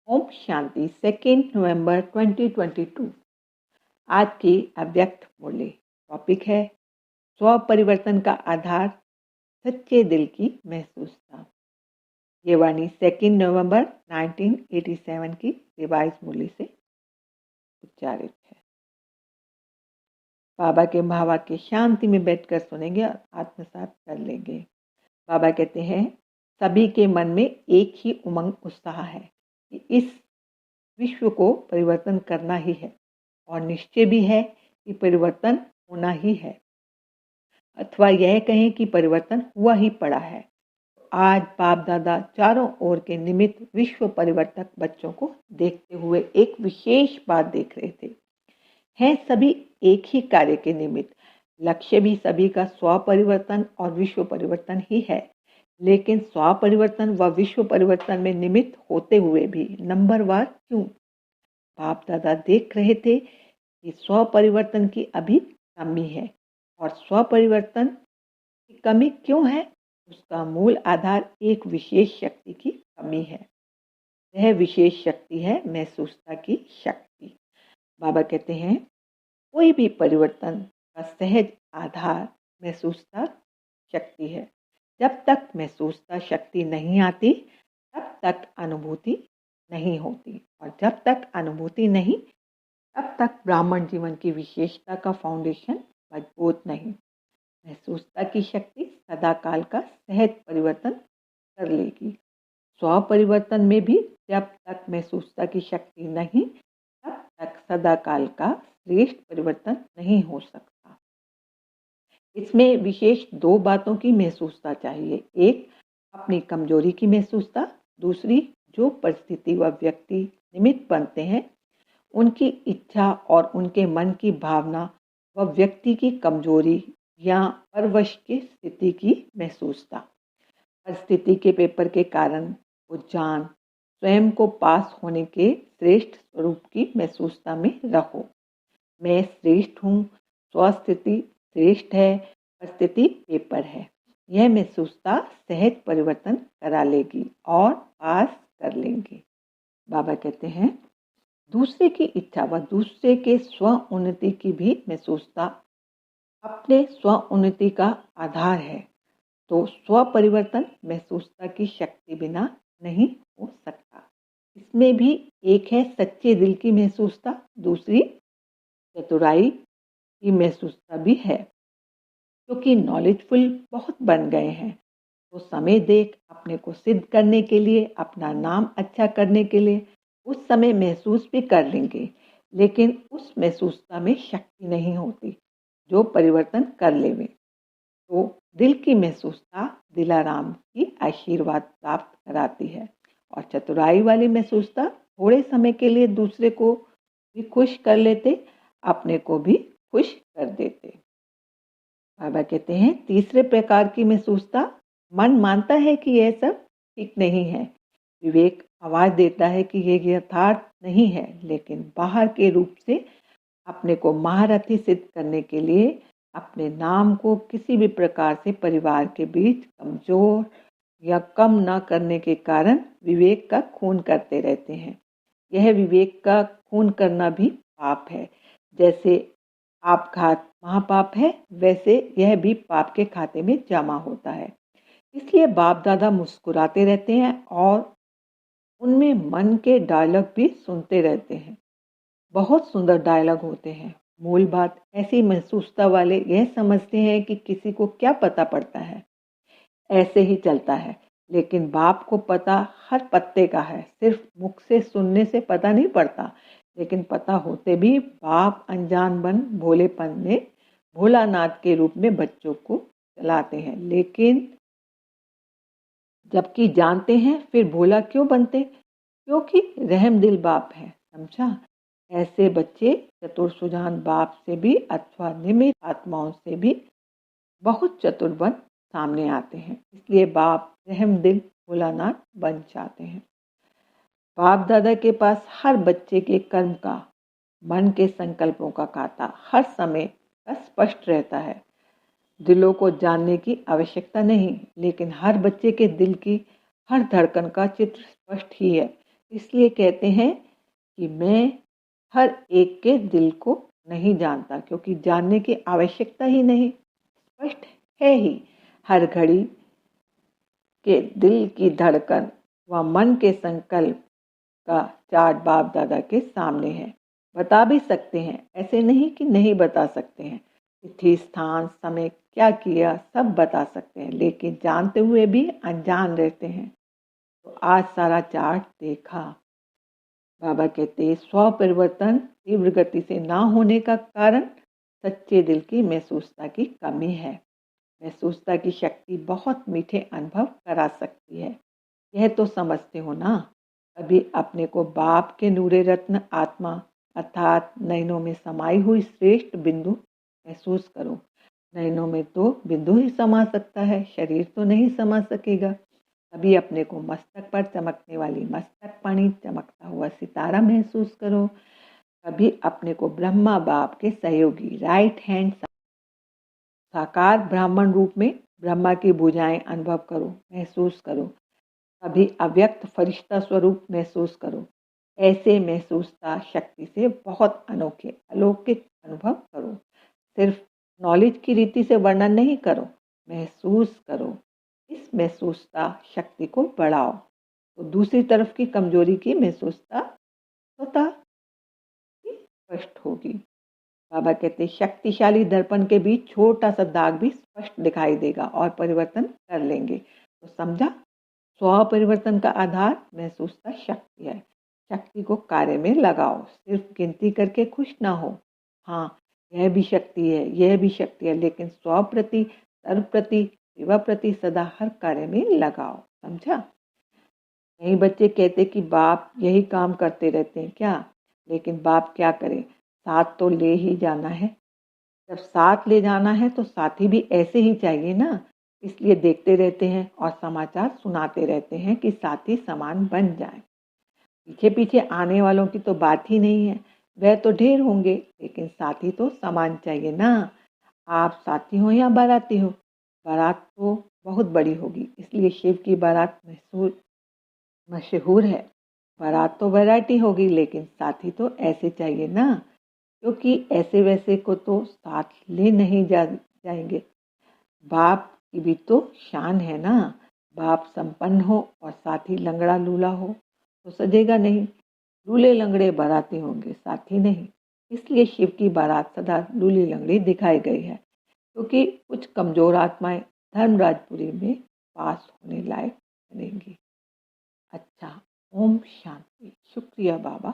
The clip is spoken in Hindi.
ओम शांति 2 नवंबर 2022। आज की अव्यक्त मूल्य टॉपिक है स्व परिवर्तन का आधार सच्चे दिल की महसूसता। ये वाणी 2 नवंबर 1987 की रिवाइज मूल्य से उच्चारित है। बाबा के भावाक्य शांति में बैठकर सुनेंगे और आत्मसात कर लेंगे। बाबा कहते हैं, सभी के मन में एक ही उमंग उत्साह है कि इस विश्व को परिवर्तन करना ही है और निश्चय भी है कि परिवर्तन होना ही है, अथवा यह कहें कि परिवर्तन हुआ ही पड़ा है। आज बाप दादा चारों ओर के निमित्त विश्व परिवर्तक बच्चों को देखते हुए एक विशेष बात देख रहे थे। हैं सभी एक ही कार्य के निमित्त, लक्ष्य भी सभी का स्व परिवर्तन और विश्व परिवर्तन ही है। लेकिन स्व परिवर्तन व विश्व परिवर्तन में निमित्त होते हुए भी नंबरवार क्यों? बाप दादा देख रहे थे कि स्व परिवर्तन की अभी कमी है। और स्व परिवर्तन की कमी क्यों है? उसका मूल आधार एक विशेष शक्ति की कमी है। यह विशेष शक्ति है महसूसता की शक्ति। बाबा कहते हैं, कोई भी परिवर्तन का सहज आधार महसूसता शक्ति है। जब तक महसूसता शक्ति नहीं आती तब तक अनुभूति नहीं होती, और जब तक अनुभूति नहीं तब तक ब्राह्मण जीवन की विशेषता का फाउंडेशन मजबूत नहीं। महसूसता की शक्ति सदा काल का सहज परिवर्तन कर लेगी। स्व परिवर्तन में भी जब तक महसूसता की शक्ति नहीं तब तक सदा काल का श्रेष्ठ परिवर्तन नहीं हो सकता। इसमें विशेष दो बातों की महसूसता चाहिए। एक, अपनी कमजोरी की महसूसता। दूसरी, जो परिस्थिति व व्यक्ति निमित्त बनते हैं उनकी इच्छा और उनके मन की भावना व व्यक्ति की कमजोरी या परवश की स्थिति की महसूसता। परिस्थिति के पेपर के कारण वो जान स्वयं को पास होने के श्रेष्ठ स्वरूप की महसूसता में रहो। मैं श्रेष्ठ हूँ, स्वस्थिति श्रेष्ठ है, परिस्थिति पेपर है। यह महसूसता सहज परिवर्तन करा लेगी और पास कर लेंगे। बाबा कहते हैं, दूसरे की इच्छा व दूसरे के स्व उन्नति की भी महसूसता अपने स्व उन्नति का आधार है। तो स्व परिवर्तन महसूसता की शक्ति बिना नहीं हो सकता। इसमें भी एक है सच्चे दिल की महसूसता, दूसरी चतुराई की महसूसता भी है। क्योंकि नॉलेजफुल बहुत बन गए हैं तो समय देख अपने को सिद्ध करने के लिए, अपना नाम अच्छा करने के लिए उस समय महसूस भी कर लेंगे, लेकिन उस महसूसता में शक्ति नहीं होती जो परिवर्तन कर लेवे। तो दिल की महसूसता दिलाराम की आशीर्वाद प्राप्त कराती है, और चतुराई वाली महसूसता थोड़े समय के लिए दूसरे को भी खुश कर लेते, अपने को भी खुश कर देते। बाबा कहते हैं, तीसरे प्रकार की महसूसता, मन मानता है कि यह सब ठीक नहीं है। विवेक आवाज देता है कि यह यथार्थ नहीं है, लेकिन बाहर के रूप से अपने को महारथी सिद्ध करने के लिए अपने नाम को किसी भी प्रकार से परिवार के बीच कमजोर या कम न करने के कारण विवेक का खून करते रहते हैं। यह विवेक का खून करना भी पाप है। जैसे आपघात महापाप है, वैसे यह भी पाप के खाते में जमा होता है। इसलिए बाप दादा मुस्कुराते रहते हैं और उनमें मन के डायलॉग भी सुनते रहते हैं। बहुत सुंदर डायलॉग होते हैं। मूल बात, ऐसी महसूसता वाले यह समझते हैं कि किसी को क्या पता पड़ता है, ऐसे ही चलता है। लेकिन बाप को पता हर पत्ते का है, सिर्फ मुख से सुनने से पता नहीं पड़ता। लेकिन पता होते भी बाप अनजान बन भोलेपन में भोलानाथ के रूप में बच्चों को चलाते हैं। लेकिन जबकि जानते हैं, फिर भोला क्यों बनते? क्योंकि रहम दिल बाप है, समझा। ऐसे बच्चे चतुर सुजान बाप से भी अथवा निमित्त आत्माओं से भी बहुत चतुर बन सामने आते हैं। इसलिए बाप रहम दिल भोलानाथ बन जाते हैं। बाप दादा के पास हर बच्चे के कर्म का, मन के संकल्पों का खाता हर समय का स्पष्ट रहता है। दिलों को जानने की आवश्यकता नहीं, लेकिन हर बच्चे के दिल की हर धड़कन का चित्र स्पष्ट ही है। इसलिए कहते हैं कि मैं हर एक के दिल को नहीं जानता, क्योंकि जानने की आवश्यकता ही नहीं, स्पष्ट है ही। हर घड़ी के दिल की धड़कन व मन के संकल्प का चार्ट बाप दादा के सामने है। बता भी सकते हैं, ऐसे नहीं कि नहीं बता सकते हैं। तिथि, स्थान, समय, क्या किया, सब बता सकते हैं, लेकिन जानते हुए भी अनजान रहते हैं। तो आज सारा चार्ट देखा। बाबा कहते स्व परिवर्तन तीव्र गति से ना होने का कारण सच्चे दिल की महसूसता की कमी है। महसूसता की शक्ति बहुत मीठे अनुभव करा सकती है, यह तो समझते हो ना। कभी अपने को बाप के नूरे रत्न आत्मा अर्थात नयनों में समाई हुई श्रेष्ठ बिंदु महसूस करो। नयनों में तो बिंदु ही समा सकता है, शरीर तो नहीं समा सकेगा। कभी अपने को मस्तक पर चमकने वाली मस्तक पानी चमकता हुआ सितारा महसूस करो। कभी अपने को ब्रह्मा बाप के सहयोगी राइट हैंड साकार ब्राह्मण रूप में ब्रह्मा की भुजाएं अनुभव करो, महसूस करो। कभी अव्यक्त फरिश्ता स्वरूप महसूस करो। ऐसे महसूसता शक्ति से बहुत अनोखे अलौकिक अनुभव करो। सिर्फ नॉलेज की रीति से वर्णन नहीं करो, महसूस करो। इस महसूसता शक्ति को बढ़ाओ तो दूसरी तरफ की कमजोरी की महसूसता स्वतः स्पष्ट होगी। बाबा कहते शक्तिशाली दर्पण के बीच छोटा सा दाग भी स्पष्ट दिखाई देगा और परिवर्तन कर लेंगे। तो समझा, स्व परिवर्तन का आधार महसूसता शक्ति है। शक्ति को कार्य में लगाओ, सिर्फ गिनती करके खुश ना हो। हाँ, यह भी शक्ति है, यह भी शक्ति है, लेकिन स्व प्रति, सर्व प्रति, सेवा प्रति सदा हर कार्य में लगाओ। समझा। कई बच्चे कहते कि बाप यही काम करते रहते हैं क्या, लेकिन बाप क्या करे, साथ तो ले ही जाना है। जब साथ ले जाना है तो साथी भी ऐसे ही चाहिए ना। इसलिए देखते रहते हैं और समाचार सुनाते रहते हैं कि साथी समान बन जाए। पीछे पीछे आने वालों की तो बात ही नहीं है, वह तो ढेर होंगे, लेकिन साथी तो समान चाहिए ना। आप साथी हो या बाराती हो, बारात तो बहुत बड़ी होगी, इसलिए शिव की बारात मशहूर है। बारात तो वैरायटी होगी, लेकिन साथी तो ऐसे चाहिए ना, क्योंकि ऐसे वैसे को तो साथ ले नहीं जाएंगे। बाप की भी तो शान है ना। बाप संपन्न हो और साथी लंगड़ा लूला हो तो सजेगा नहीं। लूले लंगड़े बाराती होंगे, साथी नहीं। इसलिए शिव की बारात सदा लूली लंगड़ी दिखाई गई है, क्योंकि कुछ कमजोर आत्माएं धर्मराजपुरी में पास होने लायक बनेंगी। अच्छा, ओम शांति। शुक्रिया बाबा।